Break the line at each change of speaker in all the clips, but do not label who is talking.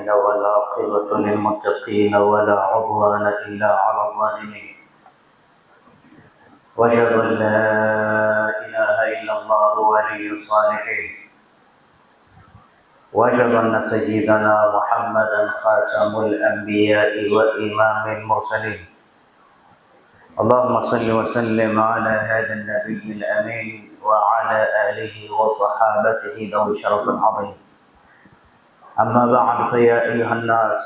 العالمين والعاقبة للمتقين ولا عدوان إلا على الظالمين وأشهد أن لا إله إلا الله ولي الصالحين وأشهد أن سيدنا محمدا خاتم الأنبياء وإمام المرسلين اللهم صل وسلم على هذا النبي الأمين وعلى آله وصحابته ذوي الشرف العظيم. أما بعد فيا أيها الناس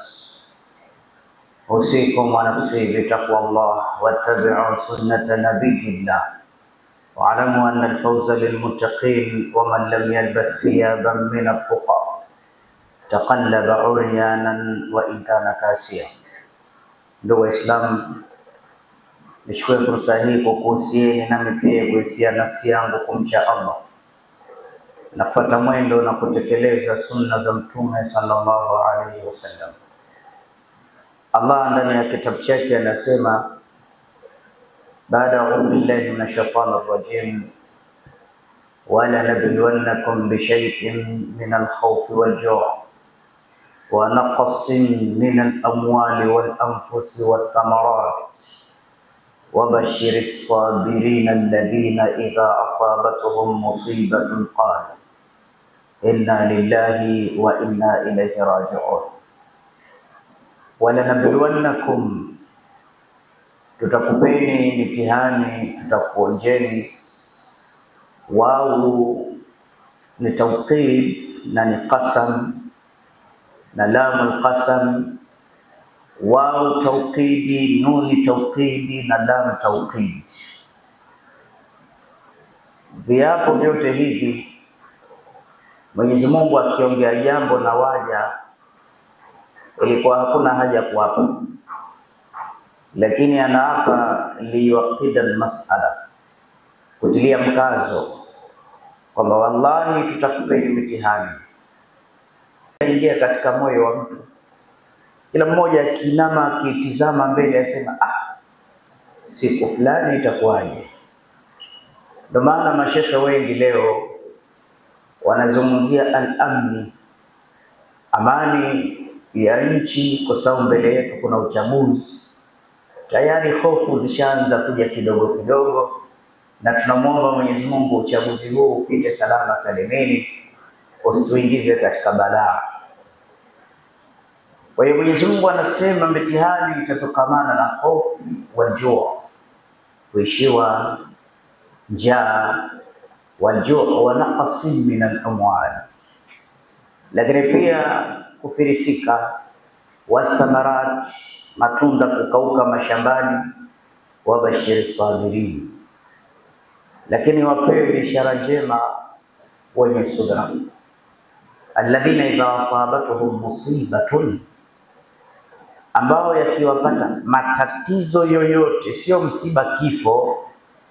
أوصيكم ونفسي بتقوى الله واتبعوا سنة نبي الله واعلموا أن الفوز للمتقين ومن لم يلبس ثيابا من التقى تقلب عريانا وإن كان كاسيا. Ndugu Waislamu, nichukue fursa hii kukuhusieni nami pia kuhusia nafsi yangu kumcha Allah na kufuata mwendo na kutekeleza sunna za Mtume sallallahu alaihi wasallam. Allah ndani ya kitabu chake anasema baada a'udhu billahi minash shaitanir rajim wala nabluwannakum bi shay'in min al-khawfi wal-ju' wa naqsin min al-amwali wal-anfusi wath-thamarat وبشر الصابرين الذين إذا أصابتهم مصيبة قالوا إنا لله وإنا إليه راجعون ولنبلونكم tutakupeni mitihani, tutakuonjeni. Wao ni tawqid na ni qasam na lamul qasam. Wao tawqidi, nuni tawqidi na lam tawqidi. Viapo vyote hivi Mwenyezi Mungu akiongea jambo na waja ilikuwa hakuna haja kuapa, lakini anaapa liwaqida almas'ala, kutilia mkazo kwamba wallahi tutakupeni mitihani. Ingia katika moyo wa mtu, kila mmoja akinama akitizama mbele asema siku fulani itakuwaje. Ndio maana mashekhe wengi leo wanazungumzia al-amni, amani ya nchi, kwa sababu mbele yetu kuna uchaguzi. Tayari hofu zishaanza kuja kidogo kidogo, na tunamwomba Mwenyezi Mungu uchaguzi huu upite salama salimini, usituingize katika balaa. Kwa hiyo Mwenyezi Mungu anasema mitihani itatokamana na hofu wal-ju', kuishiwa njaa, wal-ju' wa naqsin min al-amwal, lakini pia kufirisika, wathamarat, matunda kukauka mashambani, wabashiri sabirin, lakini wapewe bishara njema wenye subra, alladhina idha asabatuhum musibatun, ambao yakiwapata matatizo yoyote, sio msiba kifo,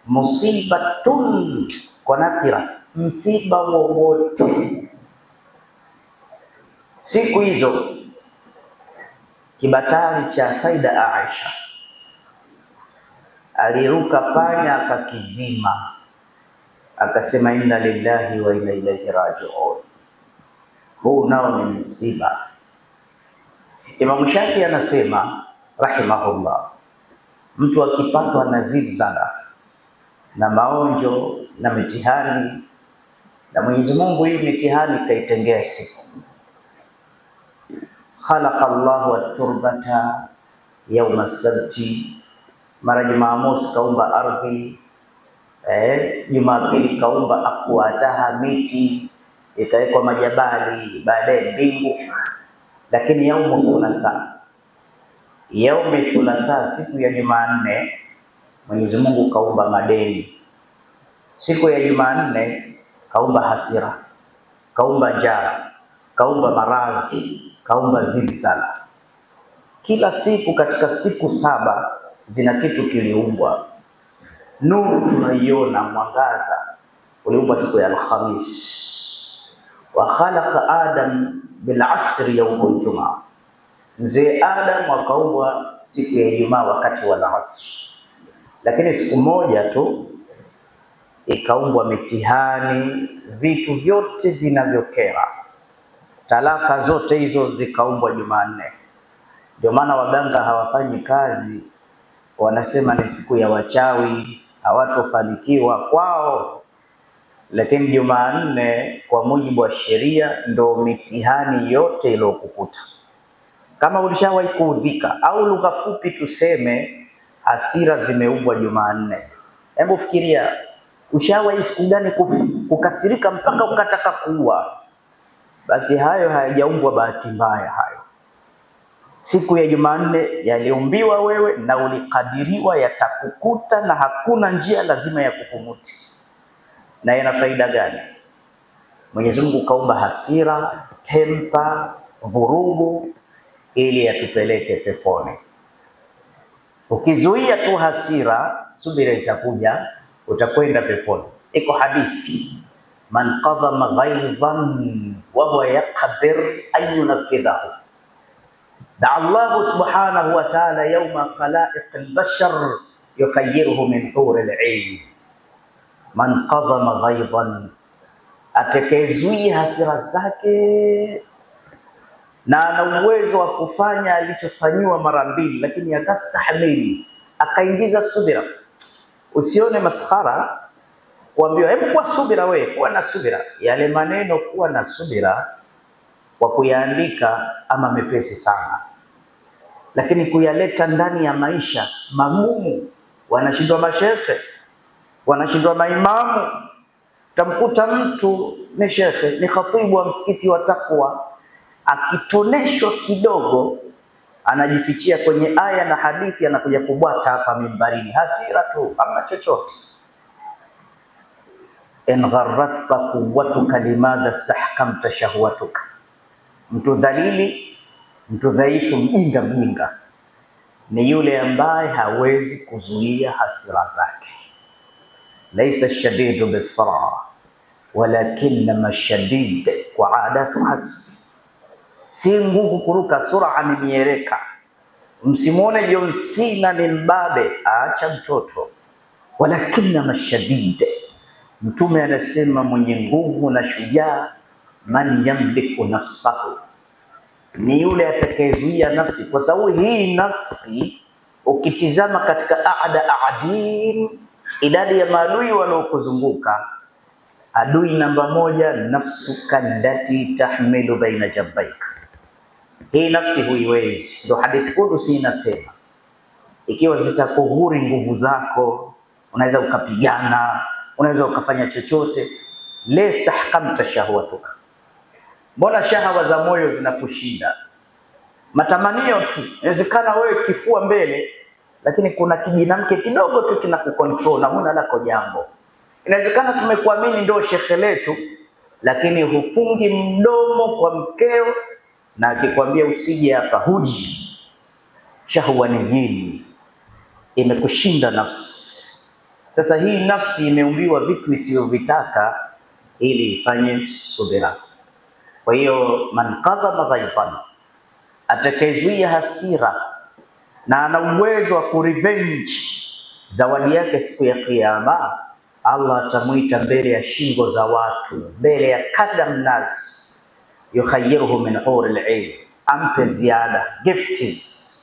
musibatun kwa nakira, msiba wowote. Siku hizo kibatari cha Saida Aisha aliruka panya akakizima, akasema inna lillahi wa inna ilaihi raji'un. Huu nao ni msiba. Imam Shafi anasema rahimahullah, mtu akipatwa na zilzala na maonjo na mitihani, na Mwenyezi Mungu hii mitihani kaitengea siku. Khalaqa Allahu at-turbata yawma as-sabti, mara Jumamosi kaumba ardhi, Jumapili kaumba akwataha, miti ikawekwa majabali, baadaye mbingu. Lakini yaumu thulatha, siku ya Jumanne, Mwenyezi Mungu kaumba madeni. Siku ya Jumanne kaumba hasira, kaumba njaa, kaumba maradhi, kaumba zilzala. Kila siku katika siku 7 zina kitu kiliumbwa. Nuru tunaiona, mwangaza uliumbwa siku ya Alhamis. Wa khalaqa Adam bil asri yawm al-jum'a, mzee Adam akaumbwa siku ya Ijumaa wakati wa asri. Lakini siku moja tu ikaumbwa mitihani, vitu vyote vinavyokera. talaka zote hizo zikaumbwa Jumanne. Ndio maana waganga hawafanyi kazi, wanasema ni siku ya wachawi, hawatofanikiwa kwao. Lakini Jumanne kwa mujibu wa sheria ndo mitihani yote iliyokukuta. Kama ulishawahi kuudhika, au lugha fupi tuseme hasira zimeumbwa Jumanne. Hebu fikiria, ushawahi siku gani kukasirika mpaka ukataka kuua? Basi hayo hayajaumbwa bahati mbaya hayo. Siku ya Jumanne yaliumbiwa wewe na ulikadiriwa yatakukuta, na hakuna njia lazima ya kukumuti. Na yana faida gani? Mwenyezi Mungu kaumba hasira, tempa, vurugu ili atupeleke peponi. Ukizuia tu hasira, subira itakuja, utakwenda peponi. Iko hadithi, man qadhama ghaidhan wa huwa yaqdir an yunfidhahu, da Allah subhanahu wa ta'ala yawma khalaiq al-bashar yukhayyiruhu min hur al-'ain. Man qadhama ghaidhan, atakayezuia hasira zake na ana uwezo wa kufanya alichofanyiwa mara mbili, lakini akastahimili, akaingiza subira. Usione maskhara kuambiwa hebu kuwa subira, wewe kuwa na subira. Yale maneno kuwa na subira kwa kuyaandika ama mepesi sana, lakini kuyaleta ndani ya maisha magumu. Wanashindwa mashehe, wanashindwa maimamu. Tamkuta mtu ni shekhe, ni khatibu wa msikiti wa Taqwa, akitoneshwa kidogo anajifichia kwenye aya na hadithi, anakuja kubwata hapa mimbarini. Hasira tu, hamna chochote. In gharratka quwwatuka limadha istahkamta shahwatuka. Mtu dhalili, mtu dhaifu, mjinga ni yule ambaye hawezi kuzuia hasira zake. Laysa ash-shadidu bis-sara walakinma ash-shadid qa'adatu hasr. Si nguvu kuruka, sura ni miereka. Msimuone John Cena ni mbabe, aacha mtoto. Walakinma ash-shadid, Mtume anasema mwenye nguvu na shujaa, man yamliku nafsahu, ni yule atakayezuia nafsi. Kwa sababu hii nafsi ukitizama katika aadin, idadi ya maadui wanaokuzunguka, adui namba moja nafsuka allati tahmilu baina jabbaik. Hii nafsi huiwezi. Ndio hadithi kudusi inasema, ikiwa zitakuhuri nguvu zako, unaweza ukapigana, unaweza ukafanya chochote. Lestahkamta shahwatuka, mbona shahawa za moyo zinakushinda? Matamanio tu, inawezekana wewe kifua mbele, lakini kuna kijinamke kidogo tu kinakukontrol na huna lako jambo. Inawezekana tumekuamini ndio shekhe letu, lakini hufungi mdomo kwa mkeo, na akikwambia usije hapa huji. Shahwa ni jini, imekushinda nafsi. Sasa hii nafsi imeumbiwa vitu isivyovitaka ili ifanye subira. Kwa hiyo man qadhama ghaidhan, atakayezuia hasira na ana uwezo wa kurevenge, zawadi yake siku ya Kiyama, Allah atamuita mbele ya shingo za watu, mbele ya kadam nas, yukhayyiruhu min hur al-'ain, ampe ziada gifts,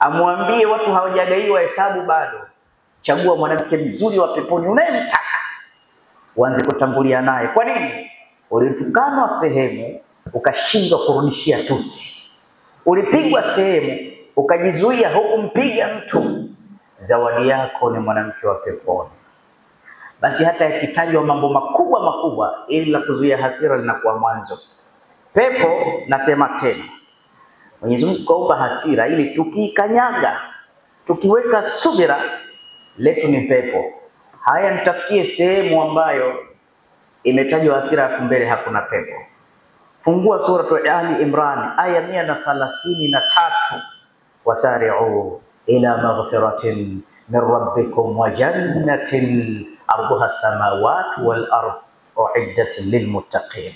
amwambie watu hawajagaiwa hesabu bado, chagua mwanamke mzuri wa peponi unayemtaka, uanze kutangulia naye. Kwa nini? Ulitukanwa sehemu ukashindwa kurudishia tusi, ulipigwa sehemu ukajizuia hukumpiga mtu, zawadi yako ni mwanamke wa peponi. Basi hata yakitajwa mambo makubwa ili la kuzuia hasira linakuwa mwanzo. Pepo, nasema tena, Mwenyezi Mungu kaumba hasira ili tukikanyaga, tukiweka subira, letu ni pepo. Haya, nitafikie sehemu ambayo imetajwa hasira, hapo mbele hakuna pepo. Fungua sura Ali Imran aya 133, wasari'u ila maghfiratin min rabbikum wa jannatin arduha as-samawati wal ard uiddat lilmuttaqin.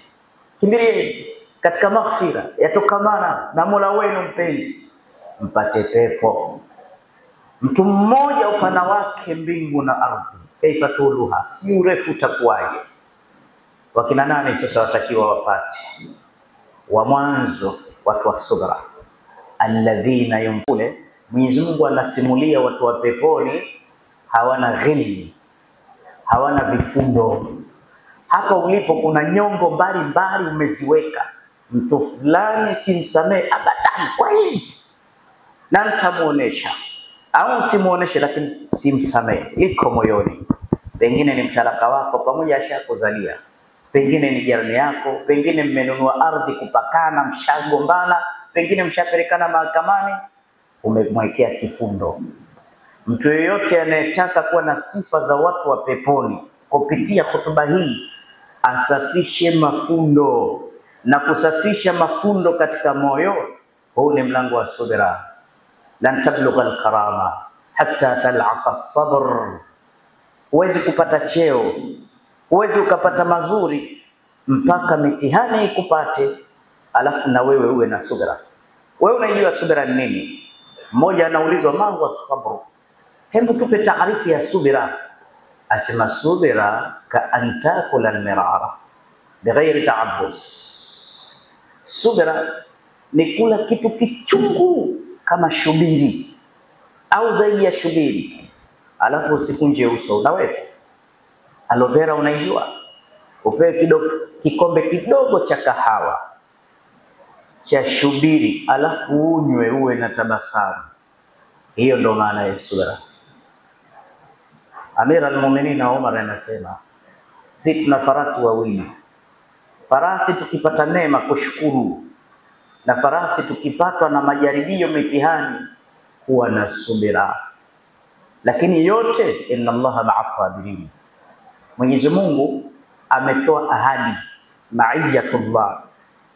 Kimbilieni katika maghfira yatokamana na Mola wenu mpenzi, mpate pepo. Mtu mmoja upana wake mbingu na ardhi, kaifa tuluha, si urefu utakuwaje? Wakina nani sasa watakiwa wapate? wa mwanzo, watu wa subra, alladhina yumkule. Mwenyezi Mungu anasimulia watu wa peponi hawana ghilli, hawana vifundo. Hapa ulipo kuna nyongo mbalimbali umeziweka, mtu fulani simsamehe abadan kwa hili, na nitamuonesha au simuoneshe, lakini simsamehe, liko moyoni. Pengine ni mtalaka wako pamoja ashakuzalia, pengine ni jirani yako, pengine mmenunua ardhi kupakana, mshagombana, pengine mshapelekana mahakamani, umemwekea kifundo. Mtu yeyote anayetaka kuwa na sifa za watu wa peponi kupitia hotuba hii asafishe mafundo, na kusafisha mafundo katika moyo, huu ni mlango wa subira. Lan tablugha al-karama hatta tal'aqa as-sabr. Huwezi kupata cheo, huwezi ukapata mazuri mpaka mitihani ikupate, alafu na wewe uwe na subira. Wewe unajua subira ni nini? Mmoja anaulizwa mambo ya sabr, hebu tupe taarifu ya subira. Asema subira ka antakula al-mirara bighairi ta'abbus. Subira ni kula kitu kichungu kama shubiri au zaidi ya shubiri, alafu usikunje uso. Unaweza aloe vera, unaijua, upewe kikombe kidogo cha kahawa cha shubiri, alafu unywe uwe na tabasamu. Hiyo ndo maana ya subira. Amira al-Mu'minin Umar anasema, si tuna farasi wawili. Farasi tukipata neema kushukuru, na farasi tukipatwa na majaribio, mitihani, kuwa na subira. Lakini yote, inna Allaha ma'as sabirin. Mwenyezi Mungu ametoa ahadi, ma'iyatullah.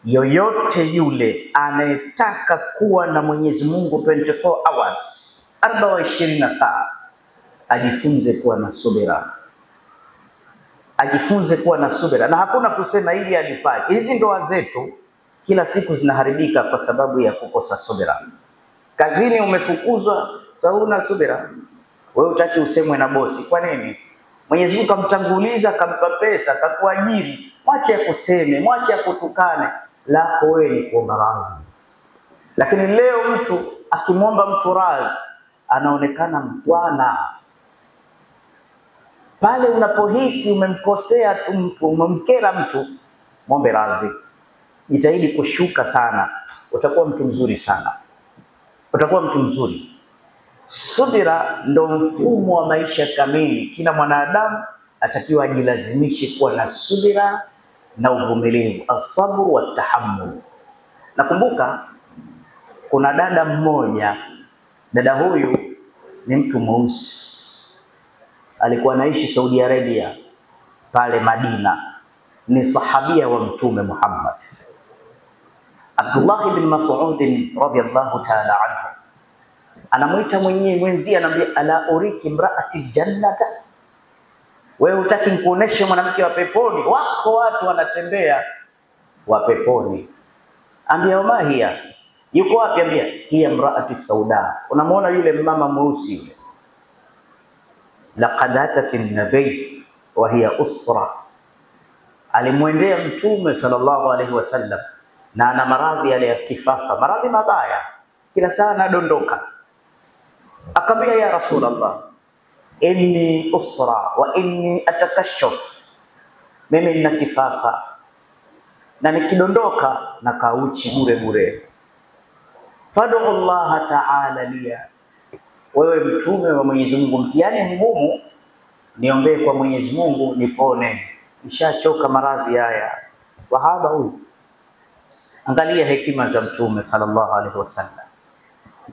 Yoyote yule anayetaka kuwa na Mwenyezi Mungu 24 hours, 24 saa, ajifunze kuwa na subira. Ajifunze kuwa na subira, na hakuna kusema ili alifai. Hizi ndoa zetu kila siku zinaharibika kwa sababu ya kukosa subira. Kazini umefukuzwa, hauna subira. Wewe utaki usemwe na bosi. Kwa nini? Mwenyezi Mungu kamtanguliza, kampa pesa, kakuajiri. Mwache akuseme, mwache akutukane, lako wewe ni kuomba radhi. Lakini leo mtu akimwomba mtu radhi anaonekana mtwana. Pale unapohisi umemkosea mtu, umemkera mtu, muombe radhi. Jitahidi kushuka sana, utakuwa mtu mzuri sana, utakuwa mtu mzuri. Subira ndo mfumo wa maisha kamili. Kila mwanadamu atakiwa ajilazimishe kuwa na subira na uvumilivu, as-sabr wa tahammul. Nakumbuka kuna dada mmoja, dada huyu ni mtu mweusi, alikuwa anaishi Saudi Arabia pale Madina, ni sahabia wa Mtume Muhammad. Abdullah ibn Mas'ud radhiyallahu ta'ala anhu anamuita mwenzie, anamwambia, ala uriki imraati jannata, wewe utaki nikuoneshe mwanamke wa peponi? Wako watu wanatembea wa peponi. Ambia umahia, yuko wapi? Ambia hiya imraati sauda, unamuona yule mama mweusi yule, laqad atat an-nabiy wa hiya usra. Alimwendea Mtume sallallahu alaihi wasallam na ana maradhi yale ya kifafa, maradhi mabaya, kila saa anadondoka. Akamwambia, ya Rasulullah, inni usra wa inni atakashaf, mimi nina kifafa na nikidondoka na kauchi bure bure. Fad'u Allah ta'ala liya, wewe Mtume wa Mwenyezi Mungu, mtihani mgumu, niombee kwa Mwenyezi Mungu nipone, nishachoka maradhi haya. Sahaba huyu, angalia hekima za Mtume sallallahu alaihi wasallam,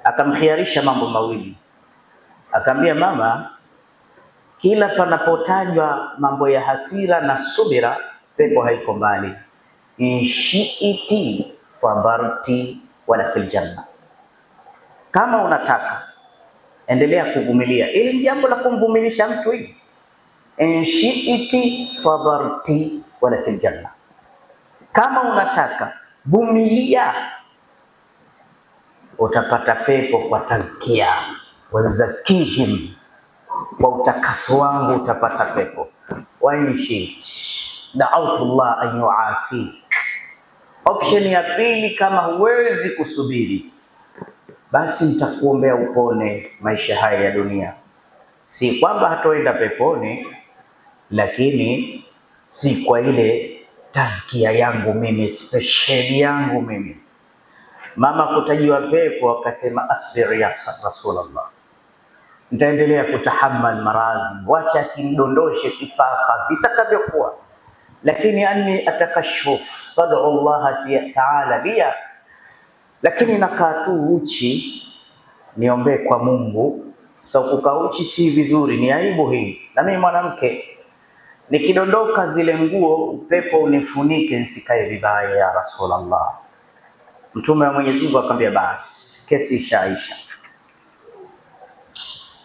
akamkhiarisha mambo mawili. Akamwambia, mama, kila panapotajwa mambo ya hasira na subira, pepo haiko mbali. Inshi'iti sabarti wala fil janna. Kama unataka endelea kuvumilia, ili jambo la kumvumilisha mtu hili. Inshi'iti sabarti wala fil janna. Kama unataka vumilia, utapata pepo kwa tazkia, wazakihim, kwa utakaso wangu utapata pepo. Wa inshit da'awtu Allah an yu'afik Option ya pili, kama huwezi kusubiri, basi nitakuombea upone maisha haya ya dunia. Si kwamba hatoenda peponi, lakini si kwa ile tazkia yangu mimi, special yangu mimi. Mama kutajiwa pepo akasema asbir ya Rasulullah, nitaendelea kutahammal maradhi, wacha kinidondoshe kifafa vitakavyokuwa, lakini anni atakashuf fad'u Allah ta'ala biya, lakini nakaa tu uchi, niombe kwa Mungu. So kukaa uchi si vizuri, ni aibu hii. Na mimi mwanamke, nikidondoka zile nguo upepo unifunike nisikae vibaya ya Rasulullah. Mtume wa Mwenyezi Mungu akamwambia basi kesi ishaisha.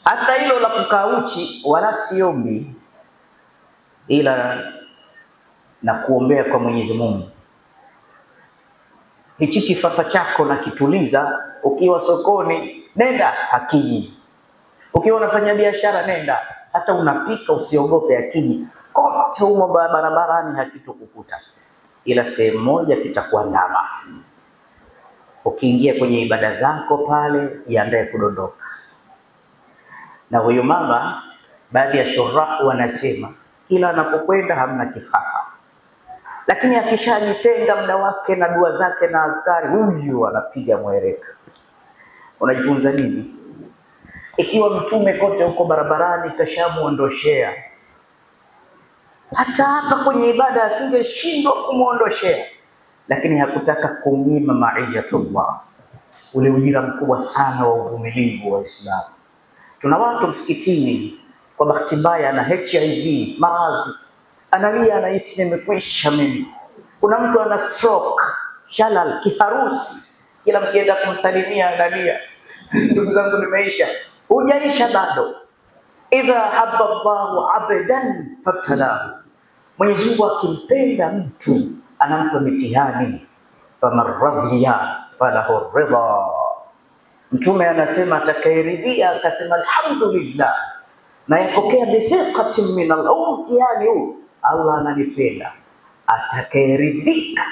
Hata hilo la kukaa uchi wala siombi, ila na kuombea kwa Mwenyezi Mungu. Hichi kifafa chako na kituliza, ukiwa sokoni nenda hakiji, ukiwa unafanya biashara nenda, hata unapika usiogope hakiji, kote humo barabarani hakitokukuta, ila sehemu moja kitakuandama. Ukiingia kwenye ibada zako pale, jiandae kudondoka. Na huyo mama, baadhi ya shurahu wanasema kila anapokwenda hamna kifafa, lakini akishajitenga muda wake na dua zake na adhkari, huyu anapiga mwereka. Unajifunza nini? Ikiwa mtume kote huko barabarani kashamuondoshea, hata hapa kwenye ibada asingeshindwa kumuondoshea, lakini hakutaka kumnyima ma'iyatullah, ule ujira mkubwa sana wa uvumilivu wa Uislamu. Tuna watu msikitini kwa bahati mbaya ana HIV, maradhi, analia, anahisi nimekwisha mimi. Kuna mtu ana stroke, shalal, kiharusi, kila mkienda kumsalimia analia, ndugu zangu nimeisha. Hujaisha bado. Idha habba Allahu abdan fabtalahu, Mwenyezi Mungu akimpenda mtu anampa mitihani. Faman radiya falahu ridha. Mtume anasema atakayeridhia akasema alhamdulillah, na yapokea bithiqatin min al-mtihani huu, Allah ananipenda. Atakayeridhika,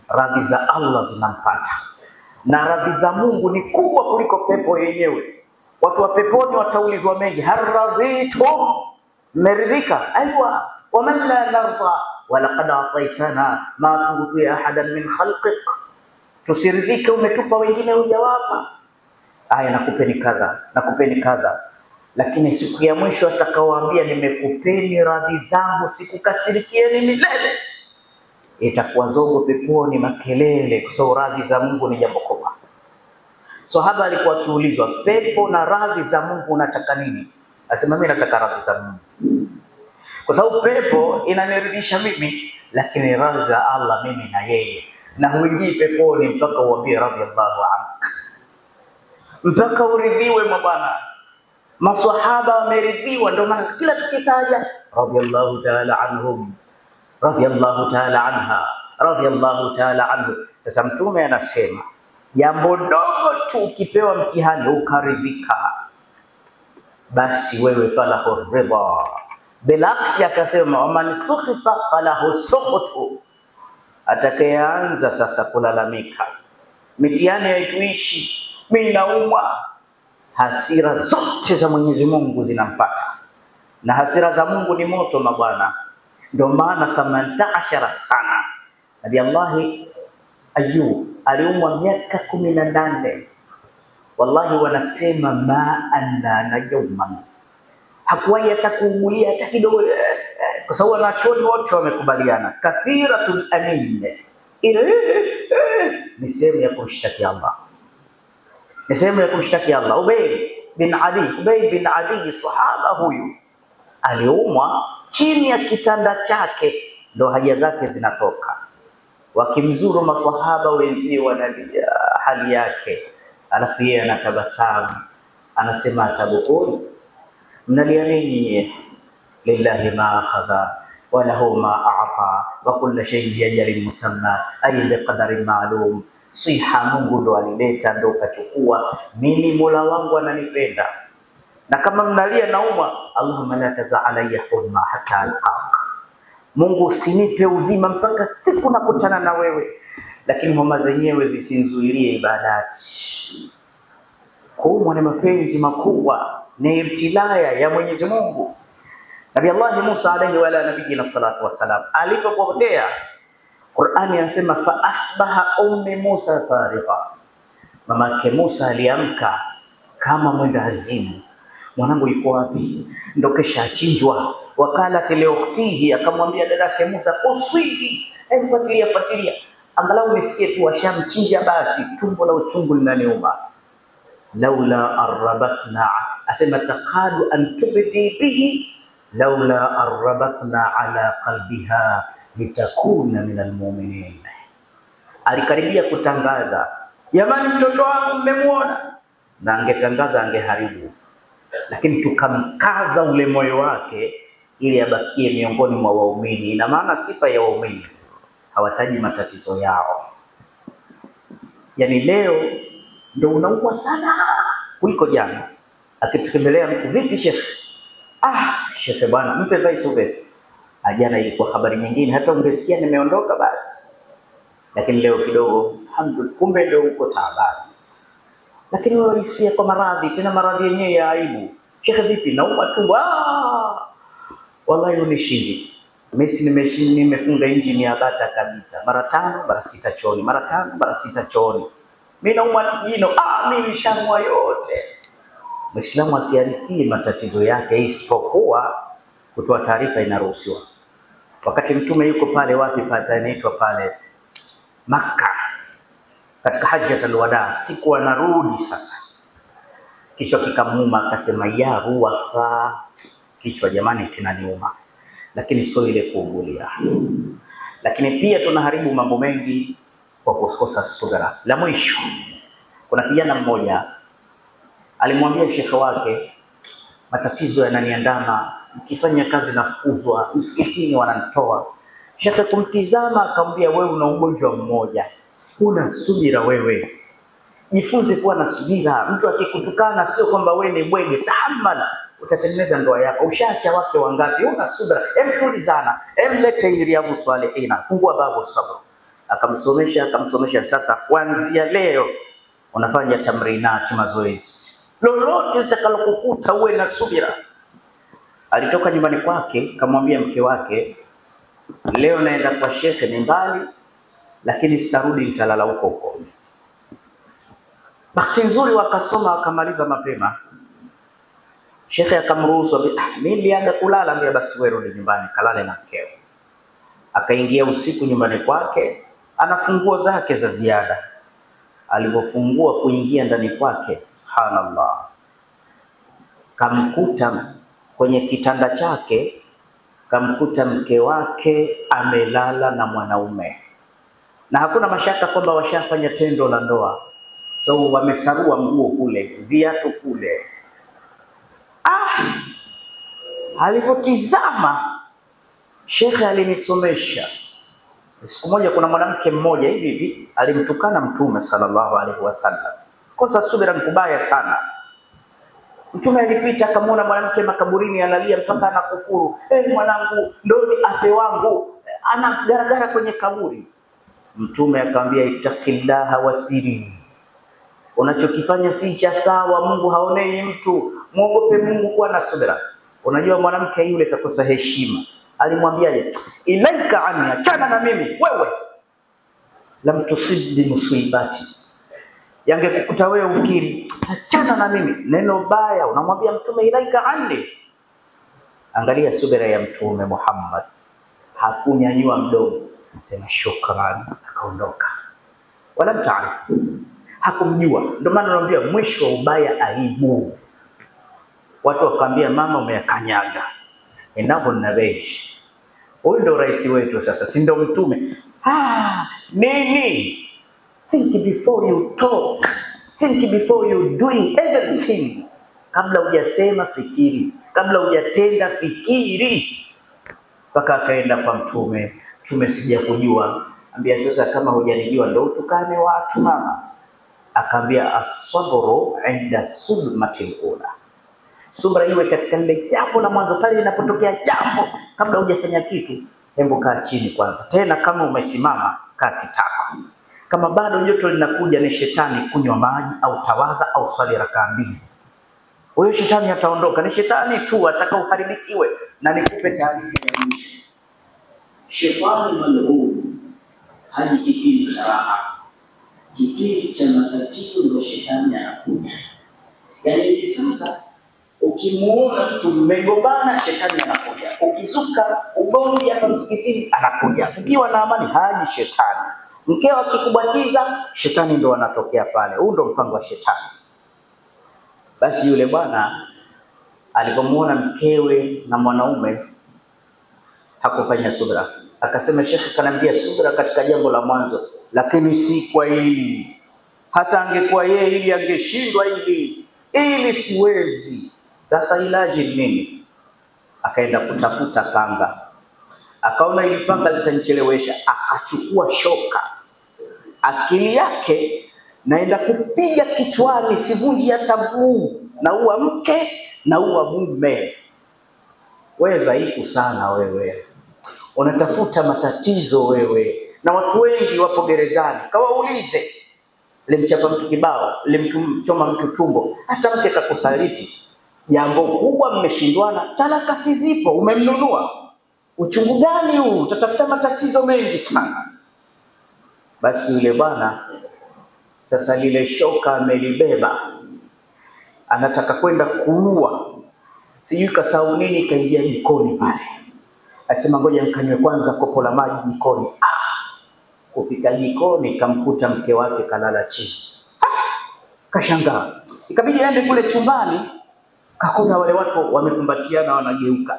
radhi za Allah zinampata, na radhi za Mungu ni kubwa kuliko pepo yenyewe. Watu wa peponi wataulizwa mengi, haradhitum, mmeridhika? Aywa, waman la narda walaqad ataitana ma tuti ahadan min khalqik, tusiridhike umetupa wengine hujawapa. Aya, nakupeni kadha, nakupeni kadha, lakini siku ya mwisho atakaowaambia nimekupeni radhi zangu, sikukasirikieni milele, itakuwa zogo peponi, makelele, kwa sababu radhi za Mungu ni jambo kubwa. Sahaba alikuwa akiulizwa, pepo na radhi za Mungu unataka nini? Asema mimi nataka radhi za Mungu, kwa sababu pepo inaniridhisha mimi, lakini radhi za Allah mimi na yeye. Na huingii peponi mpaka uambie radhiyallahu anka, mpaka uridhiwe mabwana. Maswahaba wameridhiwa, ndio maana kila tukitaja radhiyallahu ta'ala anhum, radhiyallahu ta'ala anha, radhiyallahu ta'ala anhu. Sasa mtume anasema jambo dogo tu ukipewa mtihani ukaridhika, basi wewe falahu ridha. Bilaksi akasema waman sukhita falahu sukhtu, atakayeanza sasa kulalamika, mitihani haituishi, mimi naumwa, hasira zote za Mwenyezi Mungu zinampata, na hasira za Mungu ni moto mabwana. Ndio maana 18 sana Nabii Allah Ayub aliumwa miaka 18. Wallahi wanasema ma anna na yawman, hakuwahi hata kuumulia hata kidogo, kwa sababu wanachuoni wote wamekubaliana kathiratul amin ni sehemu ya kumshtaki Allah, ni sehemu ya kumshtaki Allah. Ubay bin Adi sahaba huyu aliumwa, chini ya kitanda chake ndo haja zake zinatoka. Wakimzuru maswahaba wenzie wanalia hali yake, alafu yeye anatabasamu, anasema tabukuni, mnalia nini? Lillahi ma akhadha wa lahu ma a'ta wa kullu shay'in bi ajalin musamma ay bi qadarin ma'lum. Siha Mungu ndo alileta, ndo kachukua, mimi Mola wangu ananipenda. Na kama mnalia naumwa, Allahumma la taza alayya hurma hatta alqaq, Mungu usinipe uzima mpaka siku nakutana na wewe. lakini homa zenyewe zisinzuilie ibadati. Kuumwa ni mapenzi makubwa, ni ibtilaya ya Mwenyezi Mungu. Nabii Allah Musa alayhi wa ala nabiyina salatu wassalam alipopotea, Qur'ani inasema fa asbaha ummi Musa fariqa, mamake Musa aliamka kama mwenda azimu. Mwanangu yuko wapi? Ndo kesha achinjwa. Wakala teleoktihi, akamwambia dadake Musa, uswidi, fuatilia, angalau nisikie tu washamchinja, basi tumbo la uchungu linaniuma. Laula arrabatna, asema takadu an tubdi bihi laula arrabatna ala qalbiha litakuna min almu'minin. Alikaribia kutangaza, jamani mtoto wangu mmemuona, na angetangaza angeharibu, lakini tukamkaza ule moyo wake ili abakie miongoni mwa waumini. Ina maana sifa ya waumini hawataji matatizo yao. Yani leo ndio unaumwa sana kuliko jana. Akitutembelea mtu, vipi shekhe? Shekhe bwana, mpe vice uvesi. Jana ilikuwa habari nyingine, hata ungesikia nimeondoka basi. Lakini leo kidogo, alhamdulillah, kumbe ndio uko taabani. Lakini wewe unisikia kwa maradhi, tena maradhi yenyewe ya aibu. Shekhe vipi? Nauma tumbo. Wallahi unishindi. Mimi nimefunga injini ya bata kabisa. Mara 5 mara 6 chooni, mara 5 mara 6 chooni. Mimi nauma jino. Mimi nishamwa yote. Muislamu asiarikie matatizo yake, isipokuwa kutoa taarifa inaruhusiwa. Wakati mtume yuko pale wapi panaitwa pale Makka, katika hajjatul wada, siku anarudi sasa, kichwa kikamuuma, akasema ya ruwasa, kichwa jamani kinaniuma, lakini sio ile kuugulia. Lakini pia tunaharibu mambo mengi kwa kukosa subira. La mwisho, kuna kijana mmoja alimwambia shekhe wake, matatizo yananiandama, nikifanya kazi nafukuzwa, msikitini wananitoa. Shekhe kumtizama akamwambia, wewe una ugonjwa mmoja, una subira wewe. Jifunze kuwa na subira. Mtu akikutukana sio kwamba wewe ni bwege, tahammala, utatengeneza ndoa yako. Ushaacha wake wangapi? Una subira. Tulizana, lete ili Abu Swalihina, fungua babu sabr. Akamsomesha, sasa kuanzia leo unafanya tamrinati, mazoezi. Lolote litakalokukuta uwe na subira. Alitoka nyumbani kwake, kamwambia mke wake, leo naenda kwa shekhe, ni mbali, lakini sitarudi, nitalala huko. Bahati nzuri wakasoma, wakamaliza mapema. Shekhe akamruhusu, mimi nilienda kulala, mbia basi wewe rudi nyumbani kalale na mkeo. Akaingia usiku nyumbani kwake, ana funguo zake za ziada. Alipofungua kuingia ndani kwake, subhanallah, kamkuta kwenye kitanda chake, kamkuta mke wake amelala na mwanaume. Na hakuna mashaka kwamba washafanya tendo la ndoa. So wamesarua nguo kule, viatu kule. Alipotizama, shekhe alinisomesha. Siku moja kuna mwanamke mmoja hivi alimtukana Mtume sallallahu alaihi wasallam. Kosa subira kubaya sana. Mtume alipita akamwona mwanamke makaburini analia mpaka anakufuru. Mwanangu, ndo ni afe wangu, anagaragara kwenye kaburi. Mtume akamwambia, ittaqillaha wasiri, unachokifanya si cha sawa, Mungu haonei mtu, muogope Mungu, kuwa na subira. Unajua mwanamke yule kakosa heshima. Alimwambiaje? Ilaika anni, achana na mimi wewe. Lam tusibbi musibati, yangekukuta wewe ukiri, achana na mimi. Neno baya unamwambia Mtume, ilaika anni. Angalia subira ya Mtume Muhammad, hakunyanyua mdomo, sema shukrani, akaondoka. Wala mtaarifu, hakumjua. Ndio maana naambia mwisho wa ubaya aibu. Watu wakaambia, mama umeyakanyaga. Endapo nabeji, huyu ndo rais wetu sasa, si ndo Mtume? Nini? Think before you talk. Think before you doing everything. Kabla hujasema fikiri, kabla hujatenda fikiri. Mpaka akaenda kwa Mtume, Mtume sijakujua. Ambia sasa kama hujanijua ndo utukane watu mama. Akaambia as-sabru 'inda sulmatil ula. Subra iwe katika lile jambo la mwanzo, pale linapotokea jambo, kabla hujafanya kitu, hebu kaa chini kwanza. Tena kama umesimama, kaa kitako. Kama bado joto linakuja, ni shetani, kunywa maji au tawadha au swali rakaa 2. Huyo shetani ataondoka. Ni shetani tu atakaoharibikiwe. Na nikupe taarifa ya mwisho. Shetani maluu haji kipindi cha raha. Kipindi cha matatizo ndio shetani anakuja. Yaani hivi sasa ukimuona mtu mmegombana, shetani anakuja. Ukizuka ugomvi hapa msikitini, anakuja. Ukiwa na amani, haji shetani. Mkeo akikubatiza, shetani ndo anatokea pale. Huu ndo mpango wa shetani. Basi yule bwana alipomuona mkewe na mwanaume hakufanya subra. Akasema, Sheikh kanambia subra katika jambo la mwanzo, lakini si kwa hili. Hata angekuwa yeye ili angeshindwa ili siwezi. Sasa ilaji nini? Akaenda kutafuta panga. Akaona ili panga litanichelewesha, akachukua shoka. Akili yake naenda kupiga kichwani, sivunji hata mguu, na uwa mke na uwa mume. Wewe dhaifu sana wewe. Unatafuta matatizo wewe. Na watu wengi wapo gerezani. Kawaulize. Limchapa mtu kibao, limchoma mtu tumbo, hata mke kakusaliti. Jambo kubwa mmeshindwana, talaka si zipo, umemnunua. Uchungu gani huu? Utatafuta matatizo mengi sana. Basi yule bwana sasa lile shoka amelibeba, anataka kwenda kuua. Sijui kasahau nini, kaingia jikoni pale. Asema ngoja nikanywe kwanza kopo la maji jikoni. Kufika jikoni kamkuta mke wake kalala chini. Kashangaa. Ikabidi aende kule chumbani, kakuta wale watu wamekumbatiana wanageuka.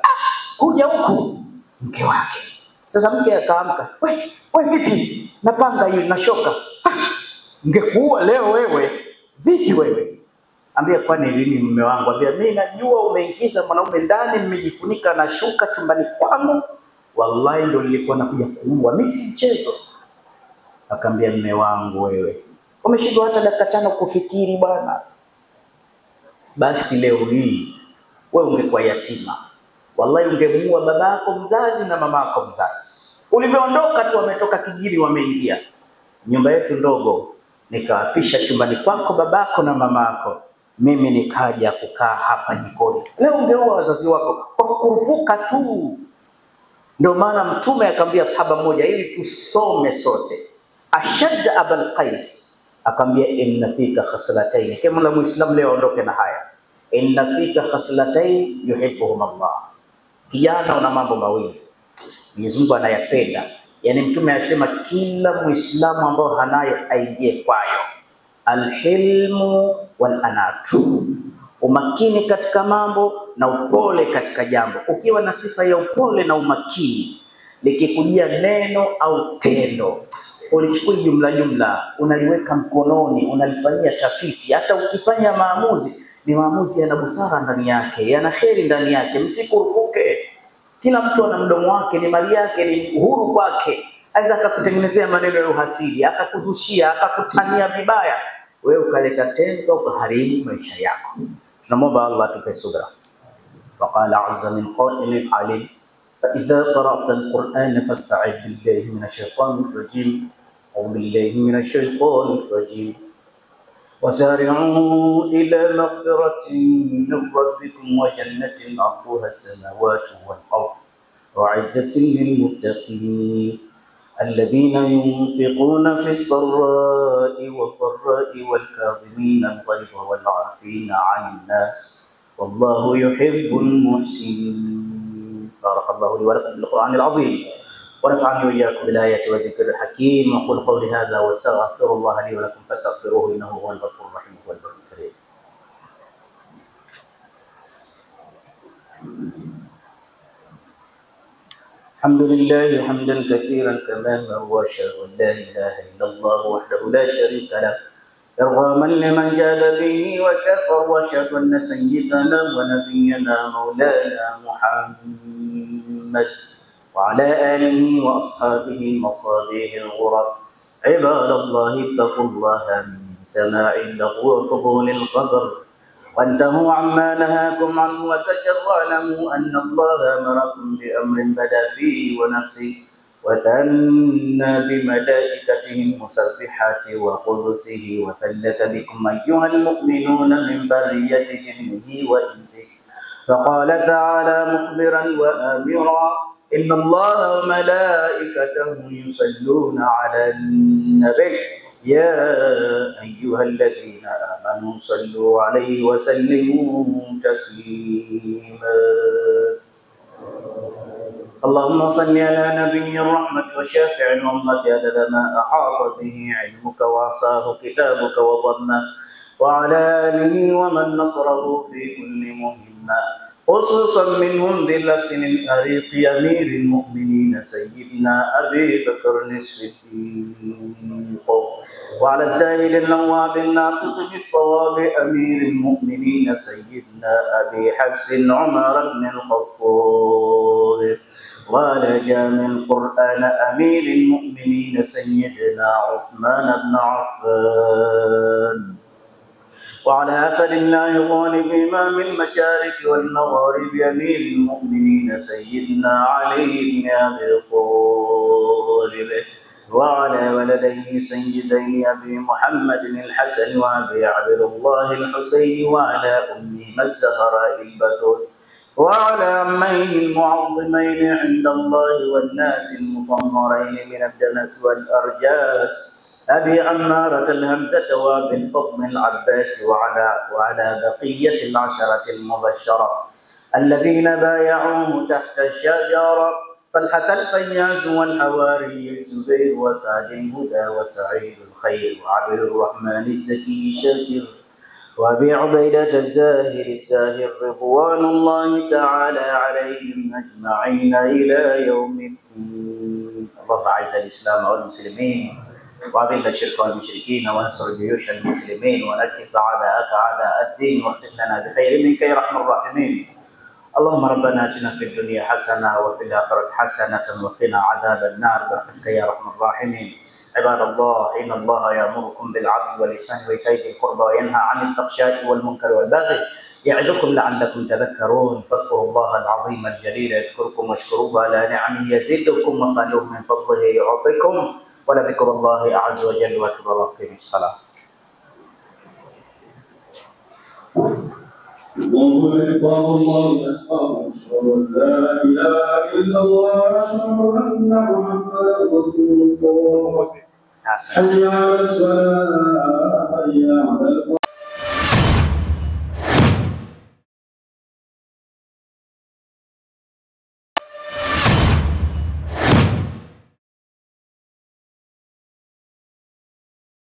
Kuja huku mke wake. Sasa mke akaamka. We vipi? Napanga hii na shoka. Ngekuua leo wewe. Vipi wewe? Ambia kwani lini mume wangu? Ambia mimi najua umeingiza mwanaume ndani, mmejifunika na shuka chumbani kwangu. Wallahi ndio nilikuwa nakuja kuua. Mimi si mchezo. Akambia mume wangu wewe, umeshindwa hata dakika 5 kufikiri bwana. Basi leo hii wewe ungekuwa yatima. Wallahi ungemuua babako mzazi na mamako mzazi. Ulivyoondoka tu wametoka kijiri wameingia. Nyumba yetu ndogo nikawapisha chumbani kwako babako na mamako. Mimi nikaja kukaa hapa jikoni. Leo ungeua wazazi wako kwa kukurupuka tu. Ndio maana Mtume akamwambia sahaba moja ili tusome sote. Ashad Abul Qais akamwambia inna fika khaslatayn. Kama Muislamu leo aondoke na haya. Inna fika khaslatayn yuhibbuhum Allah. Kijana una mambo mawili Mwenyezi Mungu anayapenda. Yaani Mtume anasema kila Muislamu ambao hanayo aingie kwayo. Alhilmu wal anatu. Umakini katika mambo na upole katika jambo. Ukiwa na sifa ya upole na umakini, likikujia neno au tendo, ulichukua jumla, unaliweka mkononi, unalifanyia tafiti. Hata ukifanya maamuzi, ni maamuzi yana busara ndani yake, yana kheri ndani yake. Msikurupuke. Kila mtu ana mdomo wake, ni mali yake, ni uhuru kwake. Aweza akakutengenezea maneno ya uhasidi, akakuzushia, akakutania vibaya. Wewe ukaleta tendo ukaharibu maisha yako. Tunamwomba Allah atupe subra. Faqala azza min qailin alim. فإذا قرأت القرآن فاستعذ بالله من الشيطان الرجيم أو بالله من الشيطان الرجيم وسارعوا إلى مغفرة من ربكم وجنة عرضها السماوات والأرض وأعدت للمتقين الذين ينفقون في السراء والضراء والكاظمين الغيظ والعافين عن الناس والله يحب المحسنين. بارك الله لي ولكم بالقرآن العظيم ونفعني وإياكم بالآيات والذكر الحكيم. وأقول قولي هذا واستغفر الله لي ولكم فاستغفروه إنه هو الغفور الرحيم والبر الكريم. الحمد لله حمدا كثيرا كما هو أشهد أن لا إله إلا الله وحده لا شريك له إرغاما لمن جاد به وكفر وأشهد أن سيدنا ونبينا مولانا محمد وعلى آله وأصحابه المصابيح الغرر. عباد الله اتقوا الله من سماع اللغو وقبول الخبر وانتهوا عما نهاكم عنه وزجر واعلموا أن الله أمركم بأمر بدأ فيه ونفسه وثنى بملائكته المسبحات وقدسه وثلث بكم أيها المؤمنون من برية جنه وإنسه. فقال تعالى مخبرا وآمرا إن الله وملائكته يصلون على النبي يا أيها الذين آمنوا صلوا عليه وسلموا تسليما. اللهم صل على نبي الرحمة وشافع الأمة عدد ما أحاط به علمك وعصاه كتابك وضمه، وعلى آله ومن نصره في كل مهمة، خصوصا منهم ذي الأسن الأريق أمير المؤمنين سيدنا أبي بكر الصديق، وعلى الزاهد النواب الناطق بالصواب أمير المؤمنين سيدنا أبي حفص عمر بن الخطاب، وعلى جامع القرآن أمير المؤمنين سيدنا عثمان بن عفان، وعلى أسد الله غالب إمام المشارق والمغارب أمير المؤمنين سيدنا علي بن أبي طالب، وعلى ولديه سيدي أبي محمد الحسن وأبي عبد الله الحسين، وعلى أمهما الزهراء البتول، وعلى عميه المعظمين عند الله والناس المطهرين من الدنس والأرجاس أبي عمارة الهمزة وأبي الفضل العباس، وعلى بقية العشرة المبشرة الذين بايعوه تحت الشجرة، طلحة الفياس والحواري الزبير وسعد الهدى وسعيد الخير وعبد الرحمن الزكي شاكر وأبي عبيدة الزاهر رضوان الله تعالى عليهم أجمعين إلى يوم الدين. اللهم أعز الإسلام والمسلمين وأذل الشرك والمشركين وانصر جيوش المسلمين ونكس أعداءك أعداء الدين واختم لنا بخير منك يا أرحم الراحمين. اللهم ربنا آتنا في الدنيا حسنة وفي الآخرة حسنة وقنا عذاب النار برحمتك يا أرحم الراحمين. عباد الله إن الله يأمركم بالعدل والإحسان وإيتاء ذي القربى وينهى عن الفحشاء والمنكر والبغي يعظكم لعلكم تذكرون. فاذكروا الله العظيم الجليل يذكركم واشكروه على نعمه يزدكم واسألوه من فضله يعطكم ولذكر الله أعز وجل أكبر. وأقيموا الصلاة.
الله أكبر الله أكبر أشهد أن لا إله إلا الله وأشهد أن محمدا رسول الله. حي على الصلاة حي على